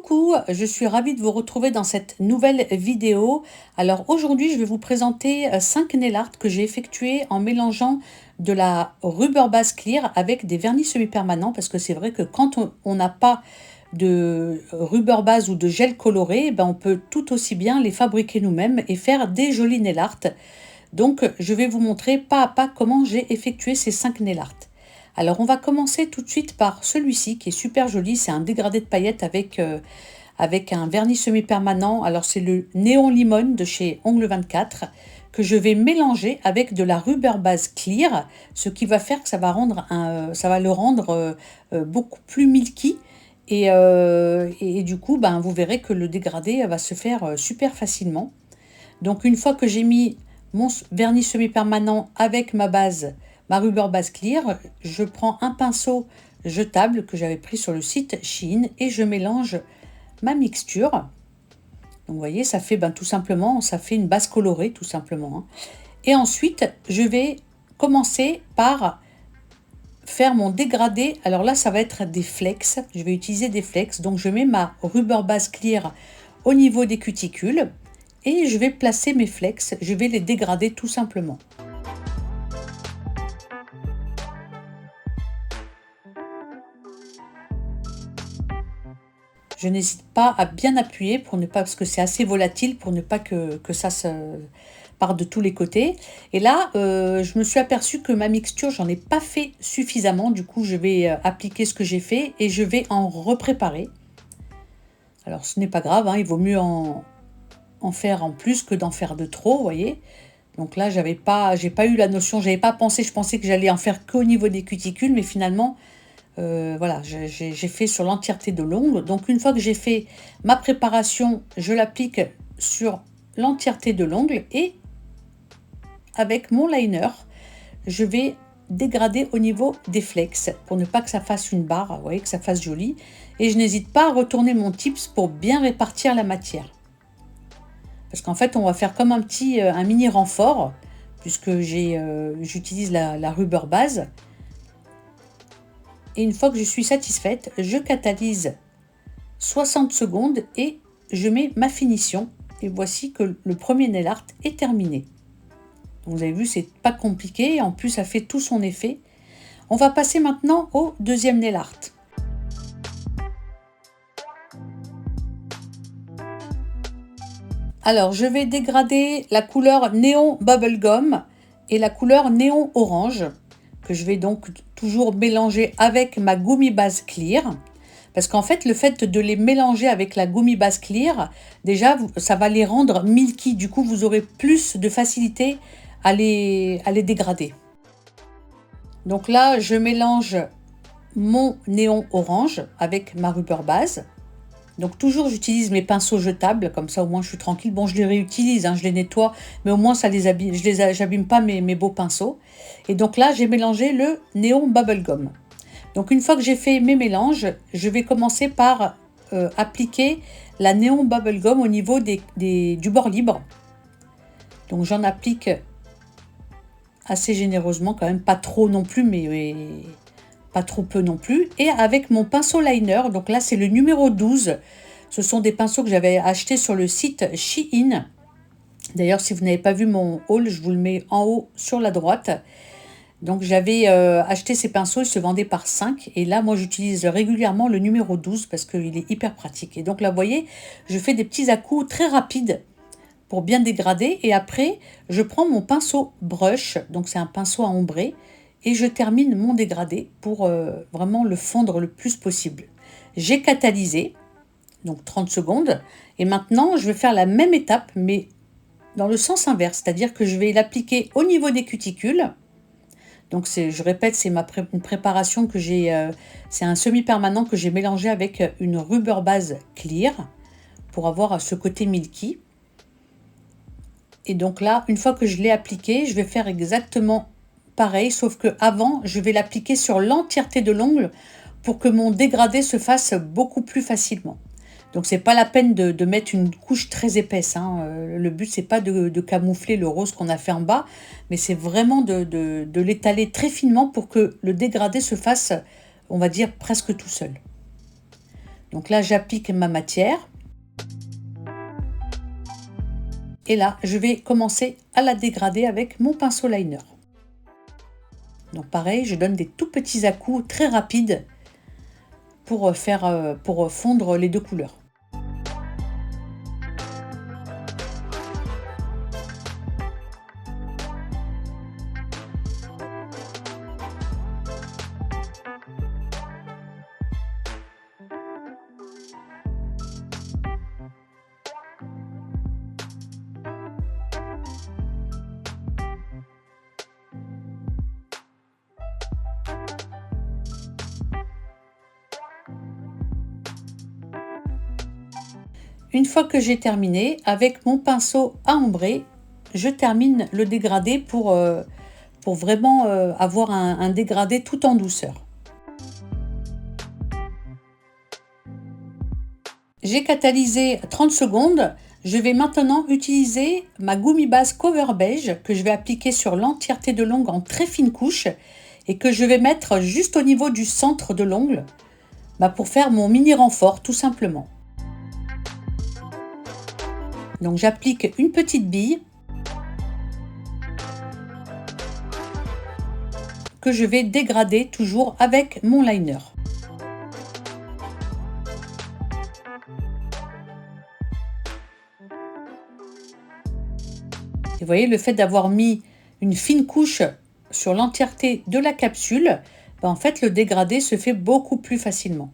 Coucou, je suis ravie de vous retrouver dans cette nouvelle vidéo. Alors aujourd'hui, je vais vous présenter 5 nail art que j'ai effectués en mélangeant de la rubber base clear avec des vernis semi-permanents parce que c'est vrai que quand on n'a pas de rubber base ou de gel coloré, ben on peut tout aussi bien les fabriquer nous-mêmes et faire des jolis nail art. Donc je vais vous montrer pas à pas comment j'ai effectué ces 5 nail art. Alors on va commencer tout de suite par celui-ci qui est super joli, c'est un dégradé de paillettes avec un vernis semi-permanent. Alors c'est le Néon Limon de chez Ongle 24 que je vais mélanger avec de la rubber base clear, ce qui va faire que ça va le rendre beaucoup plus milky et du coup ben, vous verrez que le dégradé va se faire super facilement. Donc une fois que j'ai mis mon vernis semi-permanent avec ma rubber base clear, je prends un pinceau jetable que j'avais pris sur le site Shein et je mélange ma mixture. Donc vous voyez, ça fait tout simplement, ça fait une base colorée tout simplement. Hein. Et ensuite, je vais commencer par faire mon dégradé. Alors là, ça va être des flex. Je vais utiliser des flex. Donc je mets ma rubber base clear au niveau des cuticules et je vais placer mes flex. Je vais les dégrader tout simplement. Je n'hésite pas à bien appuyer pour ne pas, parce que c'est assez volatile, pour ne pas que ça se parte de tous les côtés. Et là, je me suis aperçue que ma mixture, j'en ai pas fait suffisamment. Du coup, je vais appliquer ce que j'ai fait et je vais en repréparer. Alors, ce n'est pas grave, hein, il vaut mieux en faire en plus que d'en faire de trop, vous voyez. Donc là, j'ai pas eu la notion, j'avais pas pensé, je pensais que j'allais en faire qu'au niveau des cuticules, mais finalement, voilà, j'ai fait sur l'entièreté de l'ongle. Donc une fois que j'ai fait ma préparation, je l'applique sur l'entièreté de l'ongle et avec mon liner, je vais dégrader au niveau des flex pour ne pas que ça fasse une barre, vous voyez, que ça fasse joli. Et je n'hésite pas à retourner mon tips pour bien répartir la matière. Parce qu'en fait, on va faire comme un mini renfort puisque j'utilise la rubber base. Et une fois que je suis satisfaite, je catalyse 60 secondes et je mets ma finition. Et voici que le premier nail art est terminé. Donc vous avez vu, c'est pas compliqué. En plus, ça fait tout son effet. On va passer maintenant au deuxième nail art. Alors, je vais dégrader la couleur néon bubblegum et la couleur néon orange, que je vais donc toujours mélanger avec ma gummy base clear. Parce qu'en fait, le fait de les mélanger avec la gummy base clear, déjà, ça va les rendre milky. Du coup, vous aurez plus de facilité à les dégrader. Donc là, je mélange mon néon orange avec ma rubber base. Donc toujours j'utilise mes pinceaux jetables, comme ça au moins je suis tranquille. Bon, je les réutilise, hein, je les nettoie, mais au moins ça les abîme, j'abîme pas mes beaux pinceaux. Et donc là, j'ai mélangé le néon bubblegum. Donc une fois que j'ai fait mes mélanges, je vais commencer par appliquer la néon bubblegum au niveau du bord libre. Donc j'en applique assez généreusement, quand même pas trop non plus, mais pas trop peu non plus. Et avec mon pinceau liner, donc là c'est le numéro 12. Ce sont des pinceaux que j'avais achetés sur le site Shein. D'ailleurs, si vous n'avez pas vu mon haul, je vous le mets en haut sur la droite. Donc j'avais acheté ces pinceaux, ils se vendaient par 5. Et là, moi j'utilise régulièrement le numéro 12 parce qu'il est hyper pratique. Et donc là, vous voyez, je fais des petits à-coups très rapides pour bien dégrader. Et après, je prends mon pinceau brush, donc c'est un pinceau à ombrer, et je termine mon dégradé pour vraiment le fondre le plus possible. J'ai catalysé, donc 30 secondes, et maintenant je vais faire la même étape, mais dans le sens inverse, c'est-à-dire que je vais l'appliquer au niveau des cuticules. Donc je répète, c'est une préparation que c'est un semi-permanent que j'ai mélangé avec une rubber base clear pour avoir ce côté milky. Et donc là, une fois que je l'ai appliqué, je vais faire exactement pareil, sauf que avant, je vais l'appliquer sur l'entièreté de l'ongle pour que mon dégradé se fasse beaucoup plus facilement. Donc c'est pas la peine de mettre une couche très épaisse. Hein. Le but c'est pas de camoufler le rose qu'on a fait en bas, mais c'est vraiment de l'étaler très finement pour que le dégradé se fasse, on va dire, presque tout seul. Donc là, j'applique ma matière. Et là, je vais commencer à la dégrader avec mon pinceau liner. Donc pareil, je donne des tout petits à-coups très rapides pour fondre les deux couleurs. Une fois que j'ai terminé, avec mon pinceau à ombrer, je termine le dégradé pour vraiment avoir un dégradé tout en douceur. J'ai catalysé 30 secondes. Je vais maintenant utiliser ma Gummy Base Cover Beige que je vais appliquer sur l'entièreté de l'ongle en très fine couche et que je vais mettre juste au niveau du centre de l'ongle pour faire mon mini renfort tout simplement. Donc j'applique une petite bille que je vais dégrader toujours avec mon liner. Et vous voyez, le fait d'avoir mis une fine couche sur l'entièreté de la capsule, en fait le dégradé se fait beaucoup plus facilement.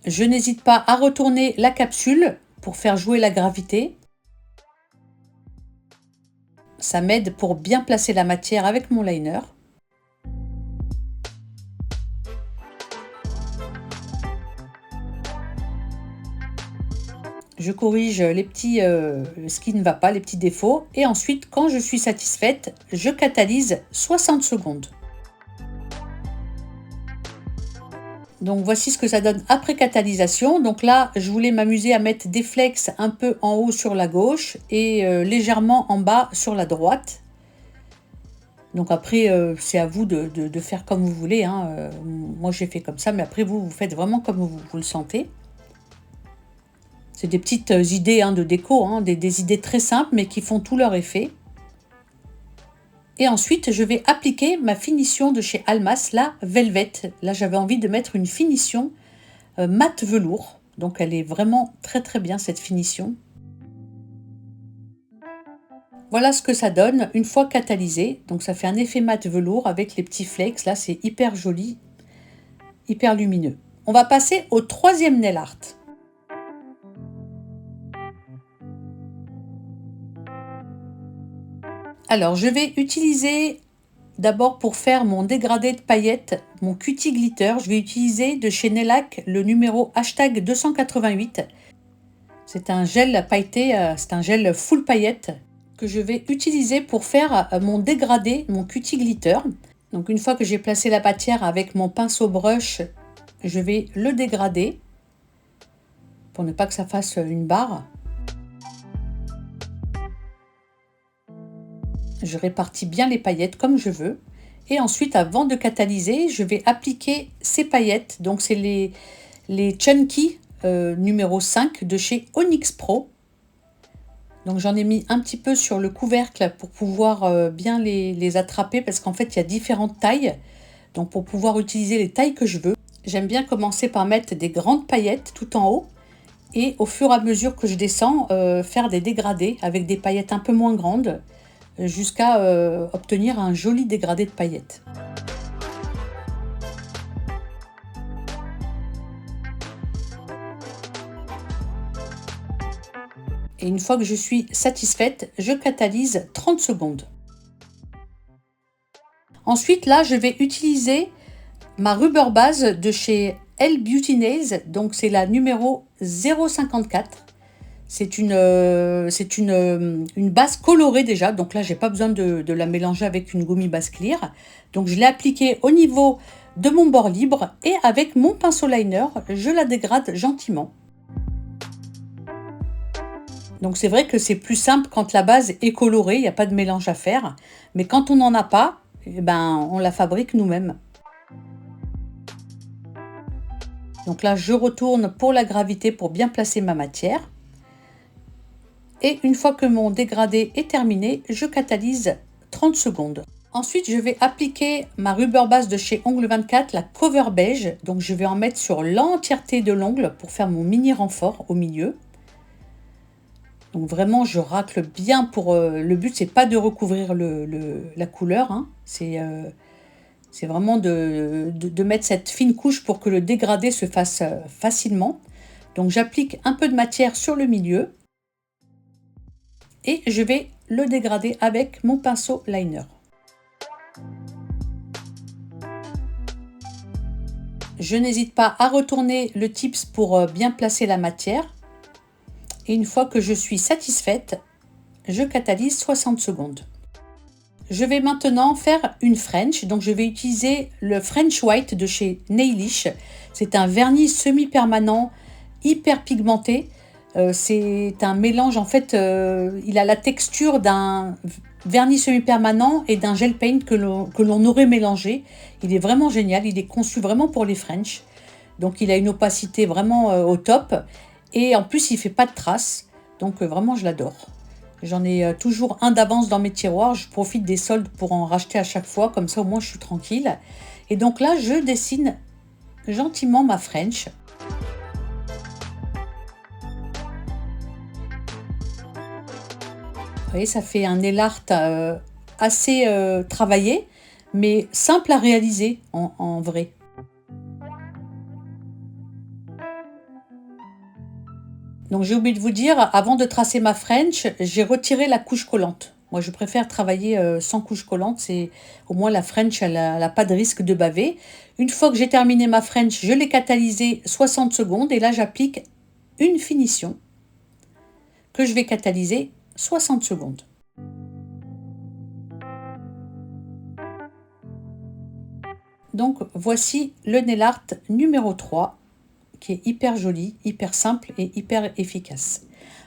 Je n'hésite pas à retourner la capsule pour faire jouer la gravité. Ça m'aide pour bien placer la matière avec mon liner. Je corrige ce qui ne va pas, les petits défauts. Et ensuite, quand je suis satisfaite, je catalyse 60 secondes. Donc voici ce que ça donne après catalysation. Donc là, je voulais m'amuser à mettre des flecks un peu en haut sur la gauche et légèrement en bas sur la droite. Donc après, c'est à vous de faire comme vous voulez, hein. Moi, j'ai fait comme ça, mais après, vous faites vraiment comme vous le sentez. C'est des petites idées de déco, des idées très simples, mais qui font tout leur effet. Et ensuite, je vais appliquer ma finition de chez Almas, la Velvet. Là, j'avais envie de mettre une finition mat velours. Donc, elle est vraiment très très bien, cette finition. Voilà ce que ça donne une fois catalysé. Donc, ça fait un effet mat velours avec les petits flakes. Là, c'est hyper joli, hyper lumineux. On va passer au troisième nail art. Alors, je vais utiliser d'abord pour faire mon dégradé de paillettes, mon Cutie Glitter. Je vais utiliser de chez Nailac le numéro #288. C'est un gel pailleté, c'est un gel full paillettes que je vais utiliser pour faire mon dégradé, mon Cutie Glitter. Donc, une fois que j'ai placé la matière avec mon pinceau brush, je vais le dégrader pour ne pas que ça fasse une barre. Je répartis bien les paillettes comme je veux. Et ensuite, avant de catalyser, je vais appliquer ces paillettes. Donc, c'est les Chunky numéro 5 de chez Onyx Pro. Donc, j'en ai mis un petit peu sur le couvercle pour pouvoir bien les attraper parce qu'en fait, il y a différentes tailles. Donc, pour pouvoir utiliser les tailles que je veux, j'aime bien commencer par mettre des grandes paillettes tout en haut. Et au fur et à mesure que je descends, faire des dégradés avec des paillettes un peu moins grandes, jusqu'à obtenir un joli dégradé de paillettes. Et une fois que je suis satisfaite, je catalyse 30 secondes. Ensuite, là, je vais utiliser ma rubber base de chez Elle Beauty Nails, donc c'est la numéro 054. C'est une base colorée déjà, donc là, j'ai pas besoin de la mélanger avec une Gummy Base Clear. Donc, je l'ai appliquée au niveau de mon bord libre et avec mon pinceau liner, je la dégrade gentiment. Donc c'est vrai que c'est plus simple quand la base est colorée, il n'y a pas de mélange à faire. Mais quand on n'en a pas, eh ben, on la fabrique nous-mêmes. Donc là, je retourne pour la gravité pour bien placer ma matière. Et une fois que mon dégradé est terminé, je catalyse 30 secondes. Ensuite, je vais appliquer ma rubber base de chez Ongle 24, la Cover Beige. Donc je vais en mettre sur l'entièreté de l'ongle pour faire mon mini renfort au milieu. Donc vraiment, je racle bien pour... le but, c'est pas de recouvrir la couleur, hein. C'est vraiment de mettre cette fine couche pour que le dégradé se fasse facilement. Donc j'applique un peu de matière sur le milieu. Et je vais le dégrader avec mon pinceau liner. Je n'hésite pas à retourner le tips pour bien placer la matière. Et une fois que je suis satisfaite, je catalyse 60 secondes. Je vais maintenant faire une French. Donc je vais utiliser le French White de chez Nailish. C'est un vernis semi-permanent hyper pigmenté. C'est un mélange, en fait, il a la texture d'un vernis semi-permanent et d'un gel paint que l'on aurait mélangé. Il est vraiment génial, il est conçu vraiment pour les French. Donc il a une opacité vraiment au top. Et en plus, il ne fait pas de traces. Donc vraiment, je l'adore. J'en ai toujours un d'avance dans mes tiroirs. Je profite des soldes pour en racheter à chaque fois. Comme ça, au moins, je suis tranquille. Et donc là, je dessine gentiment ma French. Vous voyez, ça fait un nail art assez travaillé, mais simple à réaliser en vrai. Donc j'ai oublié de vous dire, avant de tracer ma French, j'ai retiré la couche collante. Moi, je préfère travailler sans couche collante. C'est au moins la French, elle n'a pas de risque de baver. Une fois que j'ai terminé ma French, je l'ai catalysée 60 secondes. Et là, j'applique une finition que je vais catalyser 60 secondes. Donc voici le nail art numéro 3 qui est hyper joli, hyper simple et hyper efficace.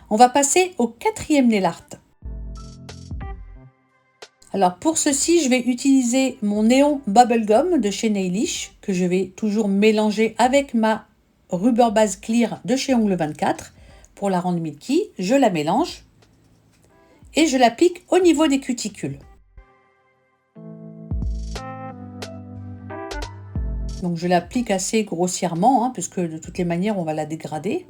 On va passer au quatrième nail art. Alors pour ceci, je vais utiliser mon néon bubblegum de chez Nailish que je vais toujours mélanger avec ma rubber base clear de chez Ongle 24 pour la rendre milky. Je la mélange et je l'applique au niveau des cuticules. Donc je l'applique assez grossièrement, hein, puisque de toutes les manières, on va la dégrader.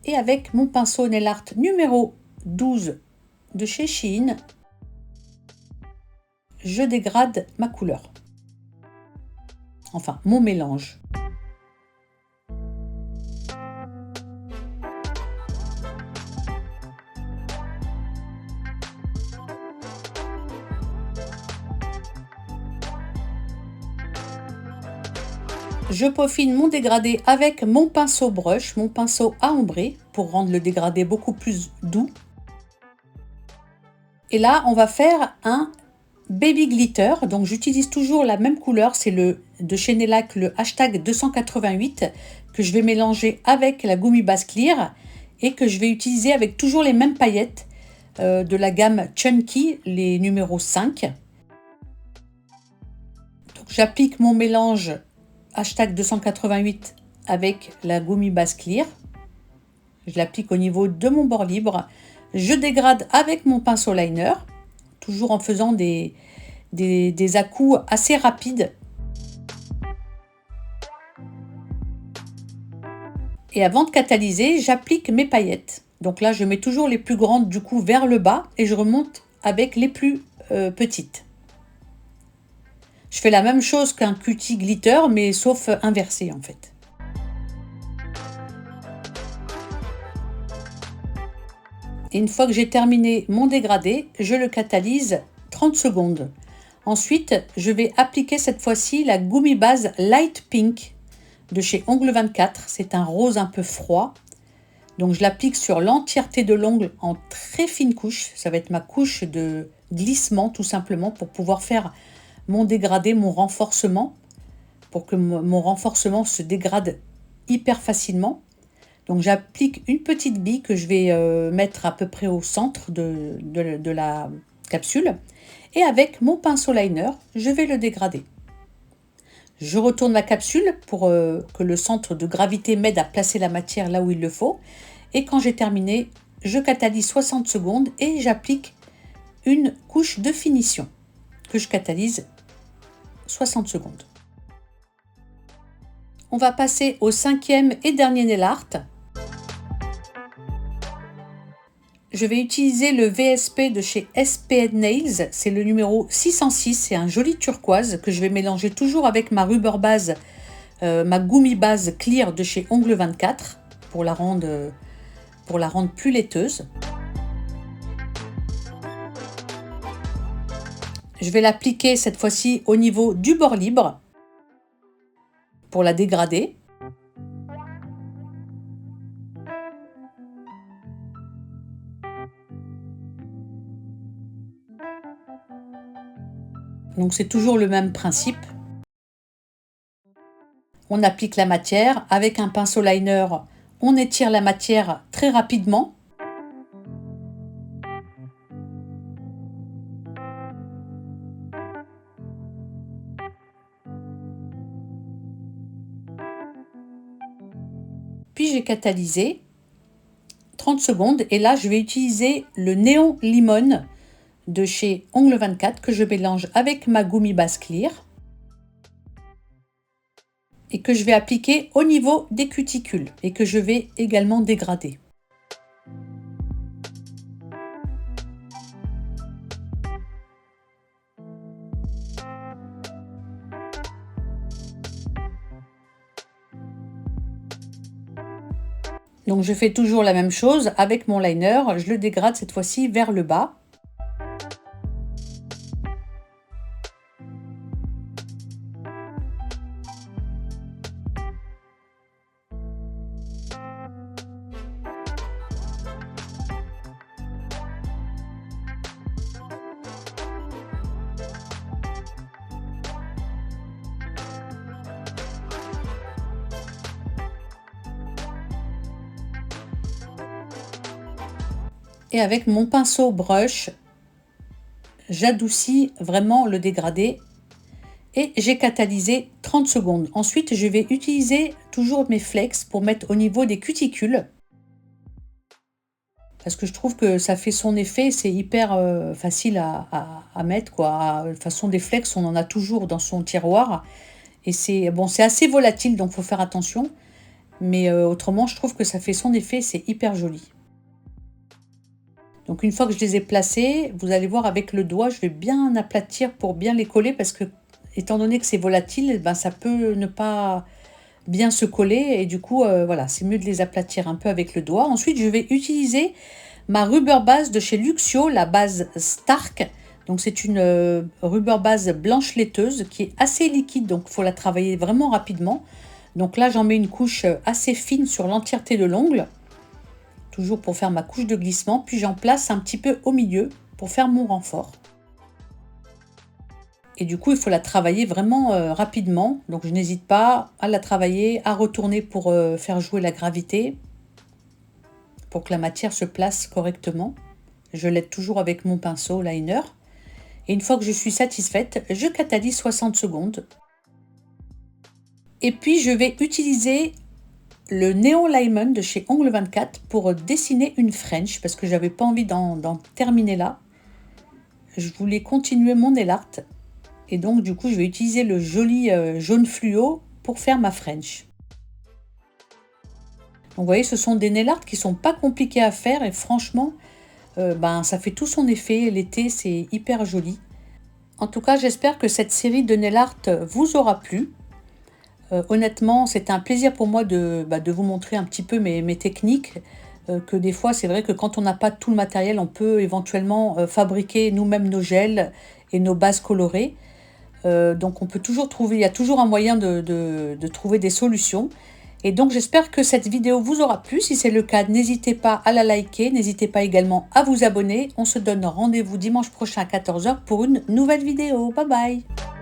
Et avec mon pinceau nail art numéro 12 de chez Shein, je dégrade ma couleur. Enfin, mon mélange. Je peaufine mon dégradé avec mon pinceau brush, mon pinceau à ombrer, pour rendre le dégradé beaucoup plus doux. Et là, on va faire un baby glitter. Donc j'utilise toujours la même couleur, c'est le de chez Nailac, le hashtag 288, que je vais mélanger avec la gummy base clear et que je vais utiliser avec toujours les mêmes paillettes de la gamme Chunky, les numéros 5. Donc j'applique mon mélange hashtag 288 avec la gummy base clear. Je l'applique au niveau de mon bord libre. Je dégrade avec mon pinceau liner, toujours en faisant des à-coups assez rapides. Et avant de catalyser, j'applique mes paillettes. Donc là, je mets toujours les plus grandes du coup vers le bas et je remonte avec les plus petites. Je fais la même chose qu'un cutie glitter, mais sauf inversé en fait. Et une fois que j'ai terminé mon dégradé, je le catalyse 30 secondes. Ensuite, je vais appliquer cette fois-ci la gummy base Light Pink de chez Ongle 24. C'est un rose un peu froid. Donc je l'applique sur l'entièreté de l'ongle en très fine couche. Ça va être ma couche de glissement tout simplement pour pouvoir faire mon dégradé, mon renforcement, pour que mon renforcement se dégrade hyper facilement. Donc j'applique une petite bille que je vais mettre à peu près au centre de la capsule. Et avec mon pinceau liner, je vais le dégrader. Je retourne la capsule pour que le centre de gravité m'aide à placer la matière là où il le faut. Et quand j'ai terminé, je catalyse 60 secondes et j'applique une couche de finition que je catalyse 60 secondes. On va passer au 5e et dernier nail art. Je vais utiliser le VSP de chez SPN Nails, c'est le numéro 606, c'est un joli turquoise que je vais mélanger toujours avec ma rubber base, ma gummy base clear de chez Ongle 24 pour la rendre plus laiteuse. Je vais l'appliquer cette fois-ci au niveau du bord libre pour la dégrader. Donc c'est toujours le même principe. On applique la matière avec un pinceau liner, on étire la matière très rapidement. Puis j'ai catalysé 30 secondes et là je vais utiliser le néon limone de chez Ongle 24 que je mélange avec ma gummy base clear et que je vais appliquer au niveau des cuticules et que je vais également dégrader. Donc je fais toujours la même chose avec mon liner, je le dégrade cette fois-ci vers le bas. Et avec mon pinceau brush, j'adoucis vraiment le dégradé et j'ai catalysé 30 secondes. Ensuite, je vais utiliser toujours mes flex pour mettre au niveau des cuticules. Parce que je trouve que ça fait son effet, c'est hyper facile à mettre, quoi. De toute façon, des flex, on en a toujours dans son tiroir. Et c'est bon, c'est assez volatile, donc il faut faire attention. Mais autrement, je trouve que ça fait son effet, c'est hyper joli. Donc une fois que je les ai placés, vous allez voir avec le doigt, je vais bien aplatir pour bien les coller parce que étant donné que c'est volatile, ben, ça peut ne pas bien se coller et du coup voilà, c'est mieux de les aplatir un peu avec le doigt. Ensuite, je vais utiliser ma rubber base de chez Luxio, la base Stark. Donc c'est une rubber base blanche laiteuse qui est assez liquide, donc il faut la travailler vraiment rapidement. Donc là, j'en mets une couche assez fine sur l'entièreté de l'ongle. Toujours pour faire ma couche de glissement, puis j'en place un petit peu au milieu pour faire mon renfort. Et du coup, il faut la travailler vraiment rapidement, donc je n'hésite pas à la travailler, à retourner pour faire jouer la gravité, pour que la matière se place correctement. Je l'aide toujours avec mon pinceau liner. Et une fois que je suis satisfaite, je catalyse 60 secondes. Et puis, je vais utiliser le Néon Lemon de chez Ongle 24 pour dessiner une French parce que j'avais pas envie d'en terminer là. Je voulais continuer mon nail art et donc du coup je vais utiliser le joli jaune fluo pour faire ma French. Donc vous voyez, ce sont des nail art qui sont pas compliqués à faire et franchement ça fait tout son effet. L'été, c'est hyper joli. En tout cas, j'espère que cette série de nail art vous aura plu. Honnêtement, c'est un plaisir pour moi de vous montrer un petit peu mes techniques, que des fois, c'est vrai que quand on n'a pas tout le matériel, on peut éventuellement fabriquer nous-mêmes nos gels et nos bases colorées. Donc on peut toujours trouver, il y a toujours un moyen de trouver des solutions. Et donc j'espère que cette vidéo vous aura plu. Si c'est le cas, n'hésitez pas à la liker, n'hésitez pas également à vous abonner. On se donne rendez-vous dimanche prochain à 14 h pour une nouvelle vidéo. Bye bye!